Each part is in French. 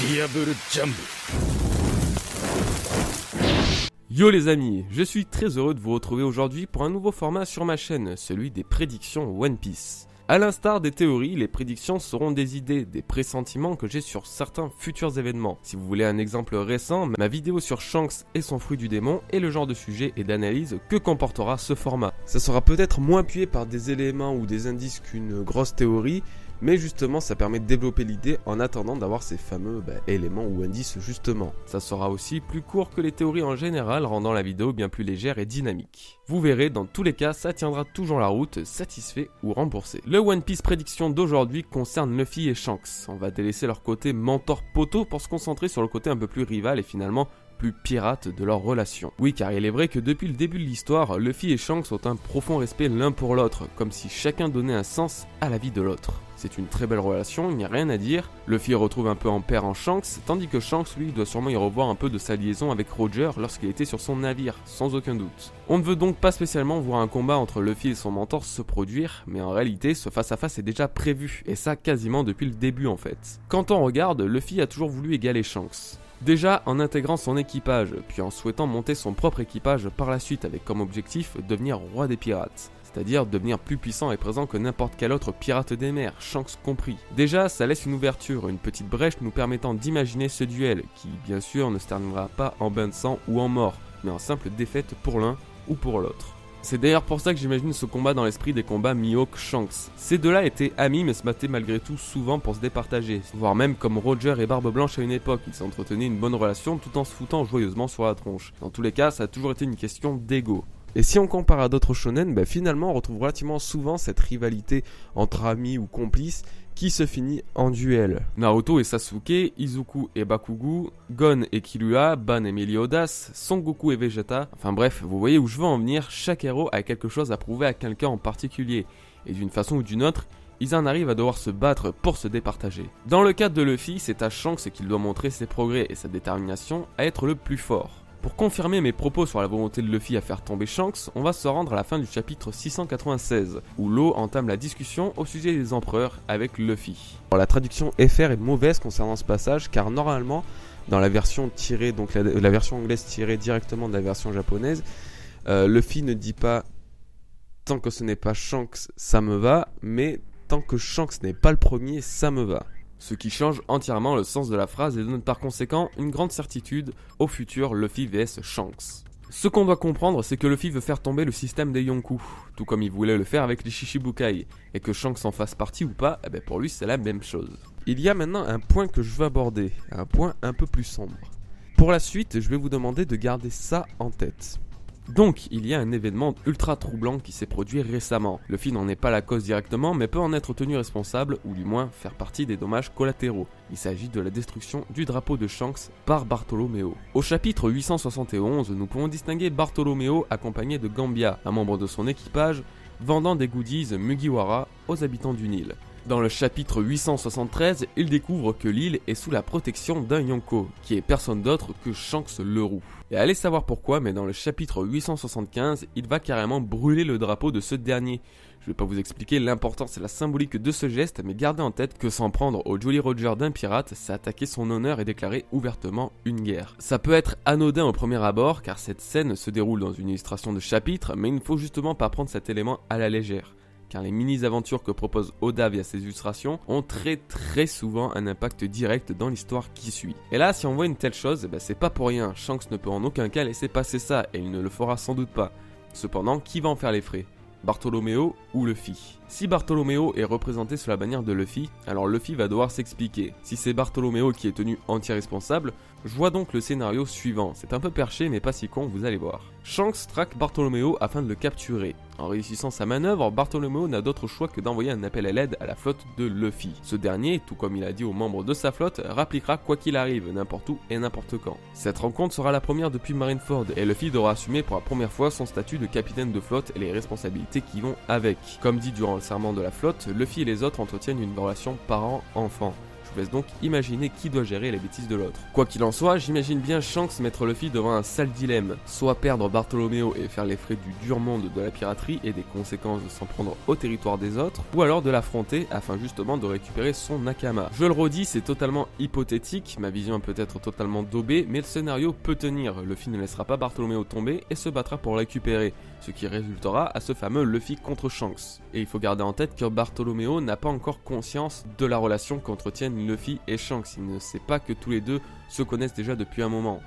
Diable Jump. Yo les amis, je suis très heureux de vous retrouver aujourd'hui pour un nouveau format sur ma chaîne, celui des prédictions One Piece. A l'instar des théories, les prédictions seront des idées, des pressentiments que j'ai sur certains futurs événements. Si vous voulez un exemple récent, ma vidéo sur Shanks et son fruit du démon est le genre de sujet et d'analyse que comportera ce format. Ça sera peut-être moins appuyé par des éléments ou des indices qu'une grosse théorie, mais justement ça permet de développer l'idée en attendant d'avoir ces fameux éléments ou indices justement. Ça sera aussi plus court que les théories en général, rendant la vidéo bien plus légère et dynamique. Vous verrez, dans tous les cas, ça tiendra toujours la route, satisfait ou remboursé. Le One Piece prédiction d'aujourd'hui concerne Luffy et Shanks. On va délaisser leur côté mentor-poteau pour se concentrer sur le côté un peu plus rival et finalement plus pirate de leur relation. Oui, car il est vrai que depuis le début de l'histoire, Luffy et Shanks ont un profond respect l'un pour l'autre, comme si chacun donnait un sens à la vie de l'autre. C'est une très belle relation, il n'y a rien à dire. Luffy retrouve un peu en père en Shanks, tandis que Shanks, lui, doit sûrement y revoir un peu de sa liaison avec Roger lorsqu'il était sur son navire, sans aucun doute. On ne veut donc pas spécialement voir un combat entre Luffy et son mentor se produire, mais en réalité, ce face-à-face est déjà prévu, et ça quasiment depuis le début en fait. Quand on regarde, Luffy a toujours voulu égaler Shanks. Déjà en intégrant son équipage, puis en souhaitant monter son propre équipage par la suite avec comme objectif devenir roi des pirates. C'est-à-dire devenir plus puissant et présent que n'importe quel autre pirate des mers, Shanks compris. Déjà, ça laisse une ouverture, une petite brèche nous permettant d'imaginer ce duel, qui bien sûr ne se terminera pas en bain de sang ou en mort, mais en simple défaite pour l'un ou pour l'autre. C'est d'ailleurs pour ça que j'imagine ce combat dans l'esprit des combats Mihawk-Shanks. Ces deux-là étaient amis mais se battaient malgré tout souvent pour se départager, voire même comme Roger et Barbe Blanche à une époque, ils s'entretenaient une bonne relation tout en se foutant joyeusement sur la tronche. Dans tous les cas, ça a toujours été une question d'ego. Et si on compare à d'autres shonen, finalement on retrouve relativement souvent cette rivalité entre amis ou complices qui se finit en duel. Naruto et Sasuke, Izuku et Bakugo, Gon et Killua, Ban et Meliodas, Son Goku et Vegeta, enfin bref, vous voyez où je veux en venir, chaque héros a quelque chose à prouver à quelqu'un en particulier, et d'une façon ou d'une autre, ils en arrivent à devoir se battre pour se départager. Dans le cas de Luffy, c'est à Shanks qu'il doit montrer ses progrès et sa détermination à être le plus fort. Pour confirmer mes propos sur la volonté de Luffy à faire tomber Shanks, on va se rendre à la fin du chapitre 696, où Law entame la discussion au sujet des empereurs avec Luffy. Alors, la traduction FR est mauvaise concernant ce passage, car normalement, dans la version tirée, donc la version anglaise tirée directement de la version japonaise, Luffy ne dit pas « tant que ce n'est pas Shanks, ça me va », mais « tant que Shanks n'est pas le premier, ça me va ». Ce qui change entièrement le sens de la phrase et donne par conséquent une grande certitude au futur Luffy vs Shanks. Ce qu'on doit comprendre, c'est que Luffy veut faire tomber le système des Yonkou, tout comme il voulait le faire avec les Shichibukai, et que Shanks en fasse partie ou pas, pour lui c'est la même chose. Il y a maintenant un point que je veux aborder, un point un peu plus sombre. Pour la suite, je vais vous demander de garder ça en tête. Donc, il y a un événement ultra troublant qui s'est produit récemment. Luffy n'en est pas la cause directement, mais peut en être tenu responsable, ou du moins faire partie des dommages collatéraux. Il s'agit de la destruction du drapeau de Shanks par Bartolomeo. Au chapitre 871, nous pouvons distinguer Bartolomeo accompagné de Gambia, un membre de son équipage, vendant des goodies Mugiwara aux habitants du Nil. Dans le chapitre 873, il découvre que l'île est sous la protection d'un Yonko, qui est personne d'autre que Shanks le Roux. Et allez savoir pourquoi, mais dans le chapitre 875, il va carrément brûler le drapeau de ce dernier. Je vais pas vous expliquer l'importance et la symbolique de ce geste, mais gardez en tête que s'en prendre au Jolly Roger d'un pirate, c'est attaquer son honneur et déclarer ouvertement une guerre. Ça peut être anodin au premier abord, car cette scène se déroule dans une illustration de chapitre, mais il ne faut justement pas prendre cet élément à la légère. Car les mini-aventures que propose Oda via ses illustrations ont très souvent un impact direct dans l'histoire qui suit. Et là, si on voit une telle chose, c'est pas pour rien, Shanks ne peut en aucun cas laisser passer ça, et il ne le fera sans doute pas. Cependant, qui va en faire les frais ? Bartolomeo ou Luffy? Si Bartolomeo est représenté sous la bannière de Luffy, alors Luffy va devoir s'expliquer. Si c'est Bartolomeo qui est tenu entier responsable, je vois donc le scénario suivant. C'est un peu perché mais pas si con, vous allez voir. Shanks traque Bartolomeo afin de le capturer. En réussissant sa manœuvre, Bartolomeo n'a d'autre choix que d'envoyer un appel à l'aide à la flotte de Luffy. Ce dernier, tout comme il a dit aux membres de sa flotte, rappliquera quoi qu'il arrive, n'importe où et n'importe quand. Cette rencontre sera la première depuis Marineford et Luffy devra assumer pour la première fois son statut de capitaine de flotte et les responsabilités qui vont avec. Comme dit durant le serment de la flotte, Luffy et les autres entretiennent une relation parent-enfant. Je vous laisse donc imaginer qui doit gérer les bêtises de l'autre. Quoi qu'il en soit, j'imagine bien Shanks mettre Luffy devant un sale dilemme, soit perdre Bartholoméo et faire les frais du dur monde de la piraterie et des conséquences de s'en prendre au territoire des autres, ou alors de l'affronter afin justement de récupérer son Nakama. Je le redis, c'est totalement hypothétique, ma vision est peut-être totalement daubée, mais le scénario peut tenir. Luffy ne laissera pas Bartholoméo tomber et se battra pour le récupérer, ce qui résultera à ce fameux Luffy contre Shanks. Et il faut garder en tête que Bartholoméo n'a pas encore conscience de la relation qu'entretiennent Luffy et Shanks. Il ne sait pas que tous les deux se connaissent déjà depuis un moment.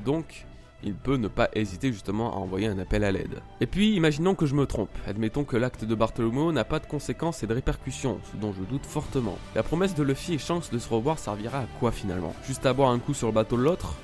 Donc, il peut ne pas hésiter justement à envoyer un appel à l'aide. Et puis, imaginons que je me trompe. Admettons que l'acte de Bartholoméo n'a pas de conséquences et de répercussions, ce dont je doute fortement. La promesse de Luffy et Shanks de se revoir servira à quoi finalement? Juste à boire un coup sur le bateau de l'autre?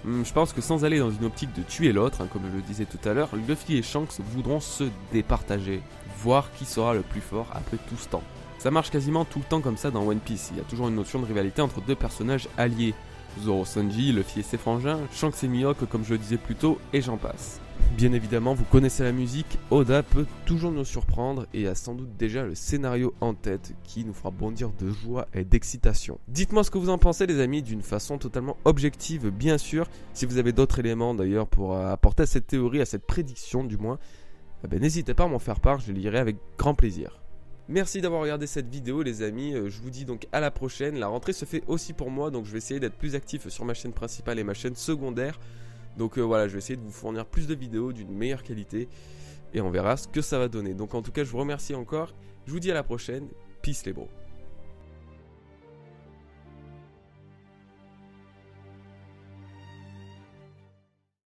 Je pense que sans aller dans une optique de tuer l'autre, comme je le disais tout à l'heure, Luffy et Shanks voudront se départager, voir qui sera le plus fort après tout ce temps. Ça marche quasiment tout le temps comme ça dans One Piece, il y a toujours une notion de rivalité entre deux personnages alliés. Zoro Sanji, Luffy et ses frangins, Shanks et Mihawk comme je le disais plus tôt, et j'en passe. Bien évidemment, vous connaissez la musique, Oda peut toujours nous surprendre et a sans doute déjà le scénario en tête qui nous fera bondir de joie et d'excitation. Dites-moi ce que vous en pensez les amis, d'une façon totalement objective bien sûr. Si vous avez d'autres éléments d'ailleurs pour apporter à cette théorie, à cette prédiction du moins, n'hésitez pas à m'en faire part, je les lirai avec grand plaisir. Merci d'avoir regardé cette vidéo les amis, je vous dis donc à la prochaine. La rentrée se fait aussi pour moi, donc je vais essayer d'être plus actif sur ma chaîne principale et ma chaîne secondaire. Donc voilà, je vais essayer de vous fournir plus de vidéos d'une meilleure qualité et on verra ce que ça va donner. Donc en tout cas, je vous remercie encore, je vous dis à la prochaine, peace les bros.